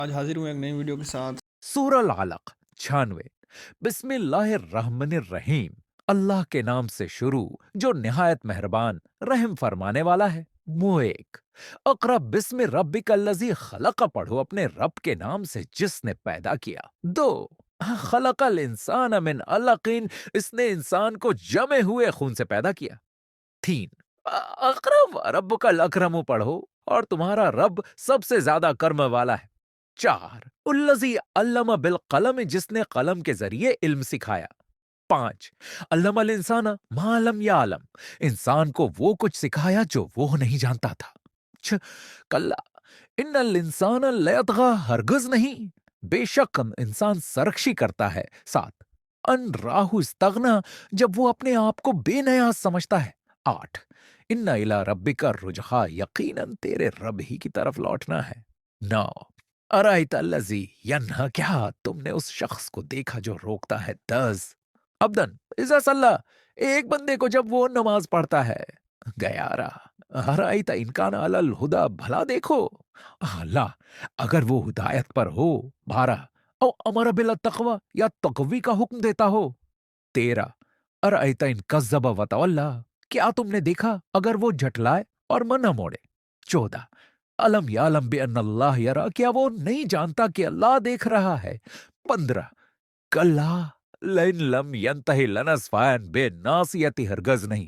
آج حاضر ہوں ایک نئی ویڈیو کے ساتھ۔ سورہ العلق 96 بسم اللہ الرحمن الرحیم اللہ کے نام سے شروع جو نہایت مہربان رحم فرمانے والا ہے۔ منہ ایک اقرا بسم ربک الذی خلق پڑھو اپنے رب کے نام سے جس نے پیدا کیا۔ دو خلق الانسان من علق اس نے انسان کو جمے ہوئے خون سے پیدا کیا۔ تین اقرا ربک الاکرم پڑھو اور تمہارا رب سب سے زیادہ کرم والا ہے۔ چار الذی علم بالقلم جس نے قلم کے ذریعے علم سکھایا۔ پانچ علم الانسان ما لم یعلم انسان کو وہ کچھ سکھایا جو وہ نہیں جانتا تھا۔ کلا ان الانسان لیطغی ہرگز نہیں بے شک انسان سرکشی کرتا ہے۔ سات ان راہ استغنا جب وہ اپنے آپ کو بے نیاز سمجھتا ہے۔ آٹھ ان الی ربک الرجعی یقیناً تیرے رب ہی کی طرف لوٹنا ہے۔ نو ارائیت الذی ینہا کیا تم نے اس شخص کو دیکھا جو روکتا ہے۔ 10 عبدن اذا صلی ایک بندے کو جب وہ نماز پڑھتا ہے۔ 11 ارائیت ان کان علی الہدی بھلا دیکھو اللہ اگر وہ ہدایت پر ہو۔ 12 او امر بالتقوی یا تقوی کا حکم دیتا ہو۔ 13 ارائیت ان کذب وتولی کیا تم نے دیکھا اگر وہ جھٹلائے اور منہ نہ موڑے۔ 14 علم یعلم بان اللہ یرا کیا وہ نہیں جانتا کہ اللہ دیکھ رہا ہے۔ 15 کلا لئن لم ینتہی لنسفعا بالناصیۃ ہرگز نہیں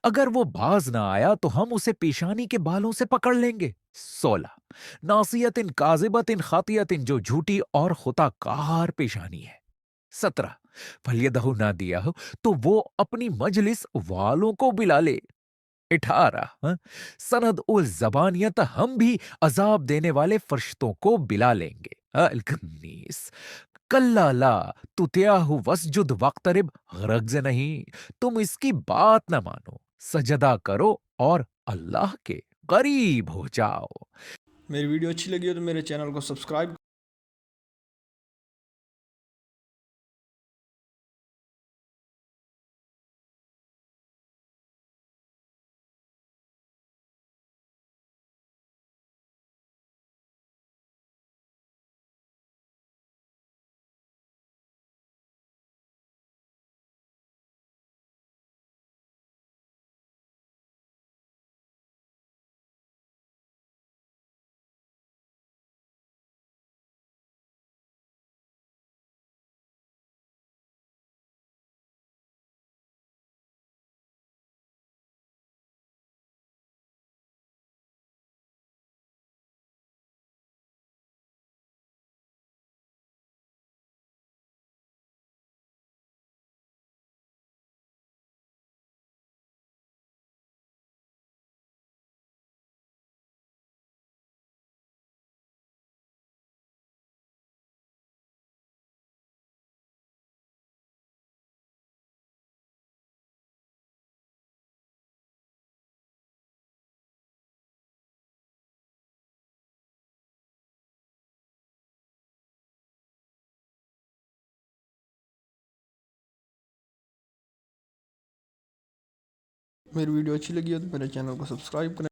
اگر وہ باز نہ آیا تو ہم اسے پیشانی کے بالوں سے پکڑ لیں گے۔ 16 ناصیۃ کاذبۃ خاطیۃ جو جھوٹی اور خطا کار پیشانی ہے۔ 17 فلیدہ نادیہ تو وہ اپنی مجلس والوں کو بلا لے۔ 18 سند الزبانیت ہم بھی عذاب دینے والے فرشتوں کو بلا لیں گے۔ 19 کلا لا تطیعہ واسجد واقترب ہرگز نہیں تم اس کی بات نہ مانو سجدہ کرو اور اللہ کے قریب ہو جاؤ۔ میری ویڈیو اچھی لگی ہو تو میرے چینل کو سبسکرائب میری ویڈیو اچھی لگی ہو تو میرے چینل کو سبسکرائب کریں۔